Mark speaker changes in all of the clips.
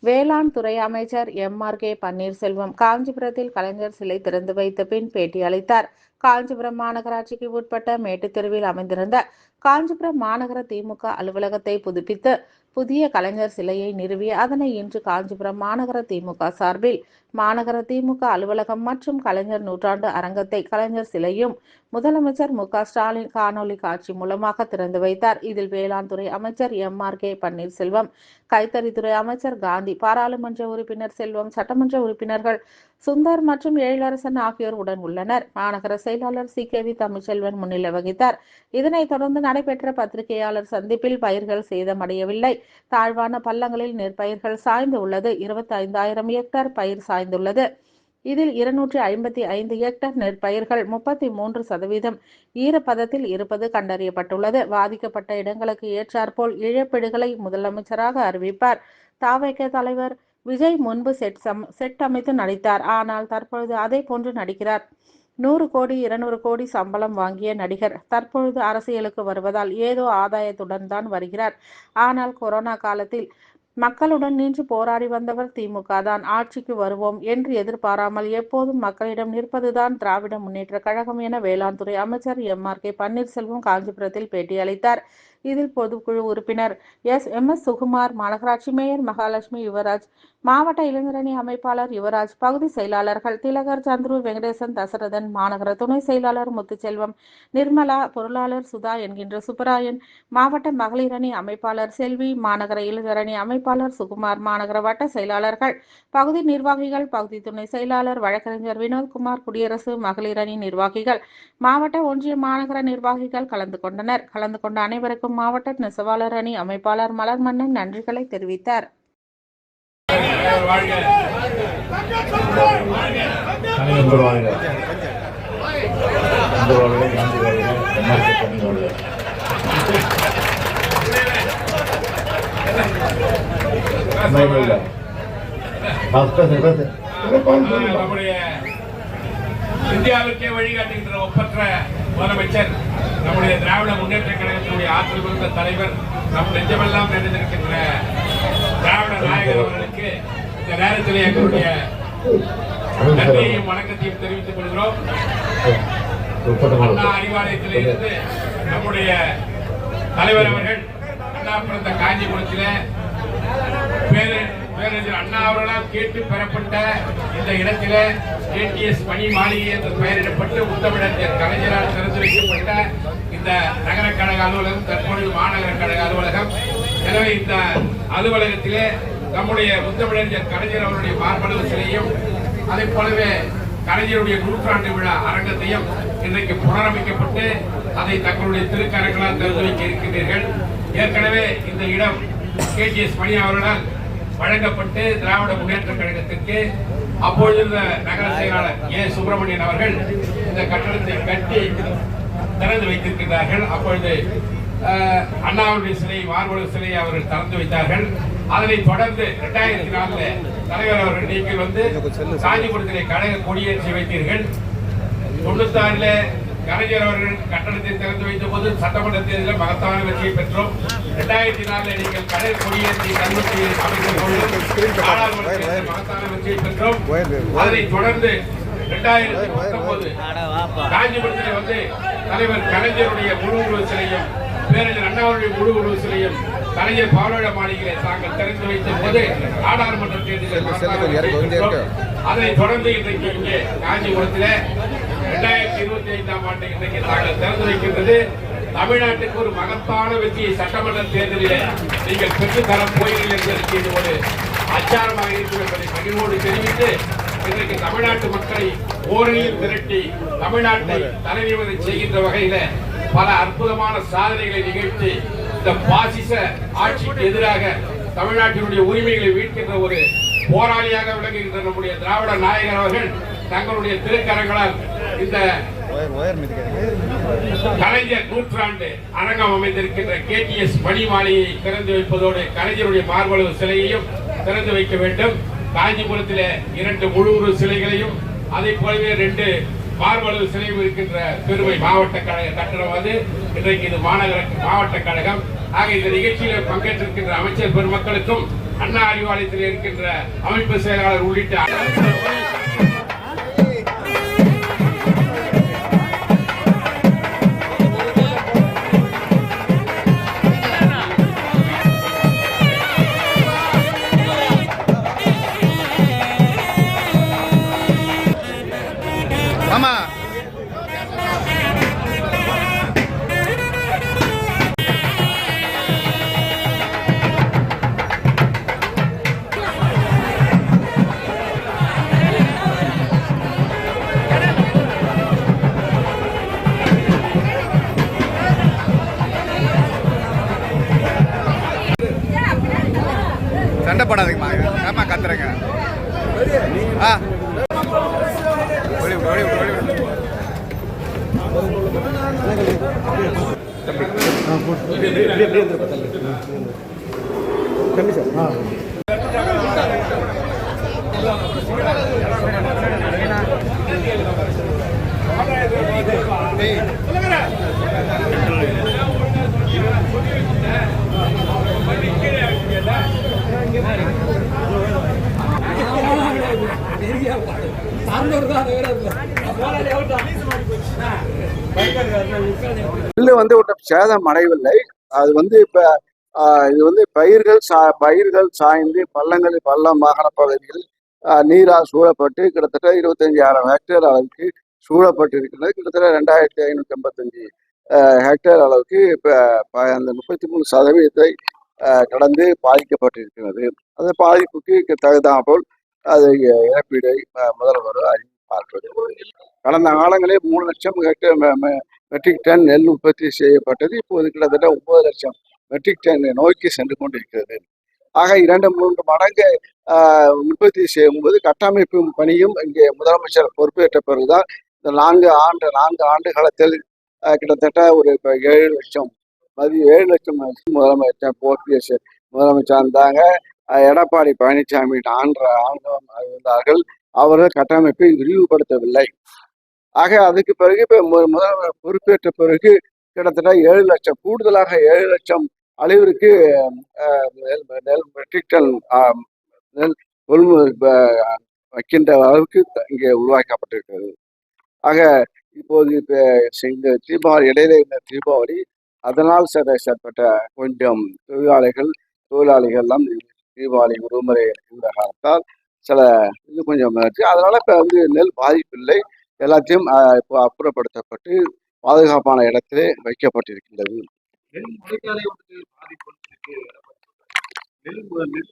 Speaker 1: வேளாண் துறை அமைச்சர் எம்.ஆர்.கே. பன்னீர்செல்வம் காஞ்சிபுரத்தில் கலைஞர் சிலை திறந்து வைத்த பின் பேட்டியளித்தார். காஞ்சிபுரம் மாநகராட்சிக்கு உட்பட்ட மேட்டுத்தெருவில் அமைந்திருந்த காஞ்சிபுரம் மாநகர திமுக அலுவலகத்தை புதுப்பித்து புதிய கலைஞர் சிலையை நிறுவி அதனை இன்று காஞ்சிபுரம் மாநகர திமுக சார்பில் மாநகர திமுக அலுவலகம் மற்றும் கலைஞர் நூற்றாண்டு அரங்கத்தை கலைஞர் சிலையும் முதலமைச்சர் மு.க.ஸ்டாலின் காணொலி காட்சி மூலமாக திறந்து வைத்தார். இதில் வேளாண் துறை அமைச்சர் எம்.ஆர்.கே. பன்னீர்செல்வம், கைத்தறித்துறை அமைச்சர் காந்தி, பாராளுமன்ற உறுப்பினர் செல்வம், சட்டமன்ற உறுப்பினர்கள் சுந்தர் மற்றும் எழிலரசன் ஆகியோர் உடன் உள்ளனர். மாநகர செயலாளர் சி.கே.வி. தமிழ்ச்செல்வன் முன்னிலை வகித்தார். இதனைத் தொடர்ந்து நடைபெற்ற பத்திரிகையாளர் சந்திப்பில் பயிர்கள் சேதமடையவில்லை, தாழ்வான பள்ளங்களில் நெற்பயிர்கள் சாய்ந்து உள்ளது, 25,000 ஹெக்டேர் பயிர் சாய்ந்துள்ளது. இதில் 255 ஹெக்டேர் நெற்பயிர்கள் 33% ஈரப்பதத்தில் இருப்பது கண்டறியப்பட்டுள்ளது. பாதிக்கப்பட்ட இடங்களுக்கு ஏற்றாற்போல் இழப்பீடுகளை முதலமைச்சராக அறிவிப்பார். த.வே.க. தலைவர் விஜய் முன்பு செட் அமைத்து நடித்தார். ஆனால் தற்பொழுது அதே போன்று நடிக்கிறார். 100 கோடி 200 கோடி சம்பளம் வாங்கிய நடிகர் தற்பொழுது அரசியலுக்கு வருவதால் ஏதோ ஆதாயத்துடன் தான் வருகிறார். ஆனால் கொரோனா காலத்தில் மக்களுடன் நின்று போராடி வந்தவர் திமுக தான். ஆட்சிக்கு வருவோம் என்று எதிர்பாராமல் எப்போதும் மக்களிடம் நிற்பதுதான் திராவிட முன்னேற்ற கழகம் என வேளாண் துறை அமைச்சர் எம்.ஆர்.கே. பன்னீர்செல்வம் காஞ்சிபுரத்தில் பேட்டியளித்தார். இதில் பொதுக்குழு உறுப்பினர் எம்.எஸ். சுகுமார், மாநகராட்சி மேயர் மகாலட்சுமி யுவராஜ், மாவட்ட இளைஞரணி அமைப்பாளர் யுவராஜ், பகுதி செயலாளர்கள் திலகர், சந்துரு, வெங்கடேசன், தசரதன், மாநகர துணை செயலாளர் முத்துச்செல்வம், நிர்மலா, பொருளாளர் சுதா என்கின்ற சுப்பராயன், மாவட்ட மகளிர் அணி அமைப்பாளர் செல்வி, மாநகர இளைஞரணி அமைப்பாளர் சுகுமார், மாநகர வட்ட செயலாளர்கள், பகுதி நிர்வாகிகள், பகுதி துணை செயலாளர் வழக்கறிஞர் வினோத்குமார், குடியரசு மகளிர் அணி நிர்வாகிகள், மாவட்ட ஒன்றிய மாநகர நிர்வாகிகள் கலந்து கொண்டனர். கலந்து கொண்ட அனைவருக்கும் மாவட்ட நெசவாளர் அணி அமைப்பாளர் மலர்மன்னன் நன்றிகளை தெரிவித்தார்.
Speaker 2: இந்தியாவிற்கே வழிகாட்டுகின்ற ஒப்பற்ற முதலமைச்சர், நம்முடைய திராவிட முன்னேற்ற கழகத்தினுடைய ஆற்றல் மிகுந்த தலைவர், நம் நெஞ்சமெல்லாம் நிறைந்திருக்கின்ற திராவிட நாயகர் அவர்களுக்கு இந்த நேரத்தில் எங்களுடைய நன்றியையும் வணக்கத்தையும் தெரிவித்துக் கொள்கிறோம். அண்ணா அறிவாலயத்தில் இருந்து நம்முடைய தலைவர் அவர்கள் அண்ணா பிறந்த காஞ்சிபுரத்தில் பேரறிஞர் அண்ணா அவர்களால் கேட்டு பெறப்பட்ட இந்த இடத்தில ஏடிஎஸ் பணி மாளிகை என்று பெயரிடப்பட்டு முத்தமிழர் கலைஞரால் திறந்து வைக்கப்பட்ட இந்த நகர கழக அலுவலகம் தற்பொழுது மாநகர கழக அலுவலகம். எனவே இந்த அலுவலகத்திலே நம்முடைய முத்தமிழர் கலைஞர் அவருடைய மார்பளவு சிலையும் அதை போலவே கலைஞருடைய நூற்றாண்டு விழா அரங்கத்தையும் இன்றைக்கு புனரமைக்கப்பட்டு அதை தங்களுடைய திருக்கரங்களால் திறந்து வைக்க இருக்கின்றீர்கள். ஏற்கனவே இந்த இடம் கேடிஎஸ் பணி அவர்களால் வழங்கப்பட்டு திராவிட முன்னேற்ற கழகத்திற்கு அப்பொழுது நகர செயலாளர் ஏ. சுப்பிரமணியன் அவர்கள் இந்த கட்டடத்தை கட்டி திறந்து வைத்திருக்கிறார்கள். அப்பொழுது அண்ணாவுடைய சிலை, மார்பளவு சிலையை அவர்கள் திறந்து வைத்தார்கள். அதனை தொடர்ந்து 2004 தலைவர் அவர்கள் நீங்கள் வந்து காஞ்சிபுரத்திலே கழக கொடியேற்றி வைத்தீர்கள். 96 கலைஞர் அவர்கள் கட்டடத்தை திறந்து வைத்த போது சட்டமன்ற தேர்தலில் மகத்தான வெற்றியை பெற்றோம். 2004 நீங்கள் கழக கொடியேற்றி கல்வெட்டியை அமைக்கும் பொழுது மகத்தான வெற்றியை பெற்றோம். அதனை தொடர்ந்து 2019 காஞ்சிபுரத்தில் வந்து தலைவர் கலைஞருடைய முழு உருவ சிலையும் பேரறிஞர் அண்ணாவுடைய முழு உருவ சிலையும் கலைஞர் பாவலோட மாளிகையை தாங்கள் திறந்து வைத்த போது நாடாளுமன்ற தேர்தலில் அதனை தொடர்ந்து இன்றைக்கு இங்கே காஞ்சிபுரத்தில் 2025ஆம் ஆண்டு இன்றைக்கு தாங்கள் திறந்து வைக்கின்றது. தமிழ்நாட்டுக்கு ஒரு மகத்தான வெற்றியை சட்டமன்ற தேர்தலில் நீங்கள் பெற்றுத்தர போகிறீர்கள் என்பதற்கு இது ஒரு அச்சாரமாக இருக்கும் என்பதை மகிழ்வோடு தெரிவித்து இன்றைக்கு தமிழ்நாட்டு மக்களை ஓரணியில் திரட்டி தமிழ்நாட்டை தலைநிமிர செய்கின்ற வகையில பல அற்புதமான சாதனைகளை நிகழ்த்தி இந்த பாசிச ஆட்சிக்கு எதிராக தமிழ்நாட்டினுடைய உரிமைகளை மீட்கின்ற ஒரு போராளியாக விளங்குகின்ற நம்முடைய திராவிட நாயகர் அவர்கள் தங்களுடைய திருக்கரங்களால் இந்த கலைஞர் நூற்றாண்டு அரங்கம் அமைந்திருக்கின்ற கேடிஎஸ் பணி மாளிகையை திறந்து வைப்பதோடு கலைஞருடைய மார்பளவு சிலையையும் திறந்து வைக்க வேண்டும். காஞ்சிபுரத்தில் 2 முழு உருவ சிலைகளையும் அதை போலவே 2 மார்பளவு சிலையும் இருக்கின்ற பெருமை மாவட்ட கழக கட்டடம் அது. இன்றைக்கு இது மாவட்ட கழகம். ஆக இந்த நிகழ்ச்சியில் பங்கேற்றிருக்கின்ற அமைச்சர் பெருமக்களுக்கும் அண்ணா அறிவாலயத்தில் இருக்கின்ற அமைப்பு செயலாளர் உள்ளிட்ட
Speaker 3: ஆமா சண்டை போடாதீங்கம்மா ஏமா கத்துறேங்க ஆ நெல் வந்து ஒன்றும் சேதம் அடையவில்லை. அது வந்து இப்ப இது வந்து பயிர்கள் சாய்ந்து பள்ளம் வாகன பகுதியில் நீரால் சூழப்பட்டு கிட்டத்தட்ட 25,000 ஹெக்டேர் அளவுக்கு சூழப்பட்டு இருக்கிறது. கிட்டத்தட்ட 2,585 ஹெக்டேர் அளவுக்கு இப்ப அந்த 33% கடந்து பாதிக்கப்பட்டிருக்கிறது. அந்த பாதிப்புக்கு தகுந்தாற்போல் அது இழப்பீடை முதல்வர் அறிவிப்பார்கள். கடந்த காலங்களில் 3 லட்சம் ஹெக்டேர் மெட்ரிக் டன் நெல் உற்பத்தி செய்யப்பட்டது. இப்போது கிட்டத்தட்ட 9 லட்சம் மெட்ரிக் டன் நோக்கி சென்று கொண்டிருக்கிறது. ஆக 2-3 மடங்கு உற்பத்தி செய்யும்போது கட்டமைப்பு பணியும் இங்கே முதலமைச்சர் பொறுப்பேற்ற பிறகுதான் இந்த 4 ஆண்டு காலத்தில் கிட்டத்தட்ட ஒரு 7 லட்சம் முதலமைச்சர் ஓபிஎஸ் முதலமைச்சர் இருந்தாங்க. எடப்பாடி பழனிசாமி இருந்தார்கள். அவர்கள் கட்டமைப்பை விரிவுபடுத்தவில்லை. ஆக அதுக்கு பிறகு இப்ப முதல்வர் பொறுப்பேற்ற பிறகு கிட்டத்தட்ட 7 லட்சம் கூடுதலாக 7 லட்சம் அளவிற்கு நெல் மெட்ரிக் டன் நெல் கொள்முதல் வைக்கின்ற அளவுக்கு இங்கே உருவாக்கப்பட்டிருக்கிறது. ஆக இப்போது இந்த தீபாவளி இடையில இந்த தீபாவளி அதனால் செயற்பட்ட கொஞ்சம் தொழிலாளிகள்லாம் தீபாவளி விடுமுறை இந்த காலத்தால் சில இது கொஞ்சம் இருக்கு. அதனால இப்ப வந்து நெல் பாதிப்பில்லை. எல்லாத்தையும் இப்போ அப்புறப்படுத்தப்பட்டு பாதுகாப்பான இடத்திலே வைக்கப்பட்டிருக்கின்றது.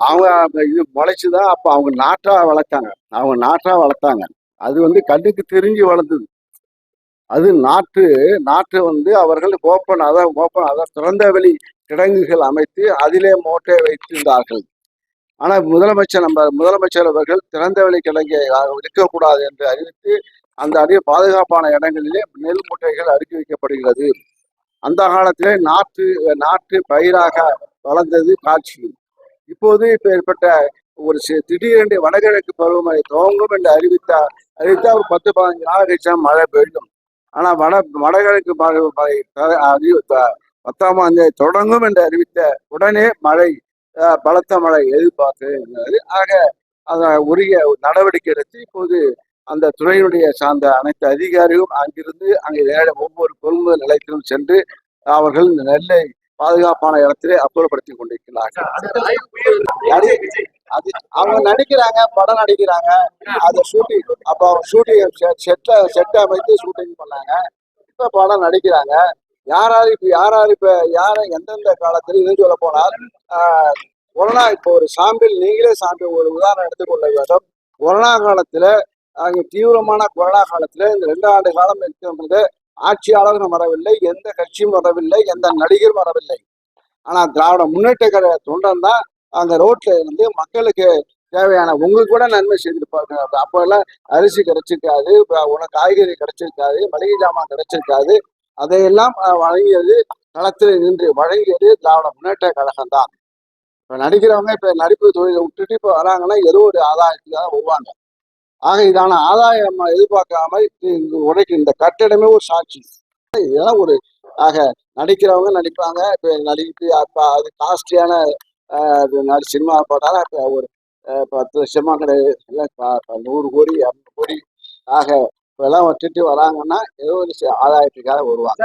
Speaker 3: அவங்க இது முளைச்சுதான் அப்ப அவங்க நாற்றா வளர்த்தாங்க. அது வந்து கண்ணுக்கு தெரிஞ்சு வளர்ந்தது. அது நாற்று வந்து அவர்கள் அதான் திறந்த வெளி கிடங்குகள் அமைத்து அதிலே மோட்டை வைத்திருந்தார்கள். ஆனா முதலமைச்சர் அவர்கள் திறந்த வெளி கிடங்கை இருக்கக்கூடாது என்று அறிவித்து அந்த பாதுகாப்பான இடங்களிலே நெல் மூட்டைகள் அடுக்கி வைக்கப்படுகிறது. அந்த காலத்திலே நாற்று பயிராக வளர்ந்தது காட்சி. இப்போது இப்ப ஏற்பட்ட ஒரு திடீரென்று வடகிழக்கு பருவமழை துவங்கும் என்று அறிவித்தா ஒரு 10-15 நாள் கழிச்சா மழை பெய்யும். ஆனா வடகிழக்கு பருவமழை 10ஆம் தேதி தொடங்கும் என்று அறிவித்த உடனே பலத்த மழை எதிர்பார்க்கிறது. ஆக அதை உரிய நடவடிக்கை எடுத்து இப்போது அந்த துறையினுடைய சார்ந்த அனைத்து அதிகாரிகளும் அங்கிருந்து அங்கே ஒவ்வொரு கொள்முதல் நிலையத்திலும் சென்று அவர்கள் இந்த நெல்லை பாதுகாப்பான இடத்திலே அப்புறப்படுத்தி கொண்டிருக்கிறார்கள். அவங்க நடிக்கிறாங்க, படம் நடிக்கிறாங்க. அதை ஷூட்டிங் செட் அமைத்து ஷூட்டிங் பண்ணாங்க. இப்ப படம் நடிக்கிறாங்க. யாரை எந்தெந்த காலத்துல இது சொல்ல போனால் கொரோனா இப்போ ஒரு நீங்களே ஒரு உதாரணம் எடுத்துக்கொள்ள வேண்டும். கொரோனா காலத்துல தீவிரமான கொரோனா காலத்துல இந்த 2 ஆண்டு காலம் இருக்கிறது ஆட்சியாளரும் வரவில்லை, எந்த கட்சியும் வரவில்லை, எந்த நடிகரும் வரவில்லை. ஆனா திராவிட முன்னேற்ற கழக தொண்டன் தான் அந்த ரோட்ல இருந்து மக்களுக்கு தேவையான உங்களுக்கு கூட நன்மை செய்திருப்பாங்க. அப்போ எல்லாம் அரிசி கிடைச்சிருக்காது, காய்கறி கிடைச்சிருக்காது, மளிகை ஜாமான் கிடைச்சிருக்காது. அதையெல்லாம் வழங்கியது களத்தில் நின்று வழங்கியது திராவிட முன்னேற்ற கழகம் தான். இப்ப நடிக்கிறவங்க இப்ப நடிப்பு தொழிலை விட்டுட்டு இப்ப வராங்கன்னா ஏதோ ஒரு ஆதாயத்துக்காக போவாங்க. ஆக இதான ஆதாயம் எதிர்பார்க்காம இங்கு உடைக்கு இந்த கட்டிடமே ஒரு சாட்சி. இதெல்லாம் ஒரு ஆக நடிக்கிறவங்க நடிப்பாங்க. இப்போ நடிக்கிட்டு அப்போ அது காஸ்ட்லியான சினிமா போட்டாலும் இப்போ ஒரு 10 லட்சமா கிடையாது, இல்லை 100 கோடி 200 கோடி. ஆக இப்பெல்லாம் வச்சுட்டு வராங்கன்னா ஏதோ ஒரு ஆதாயத்துக்காக வருவாங்க.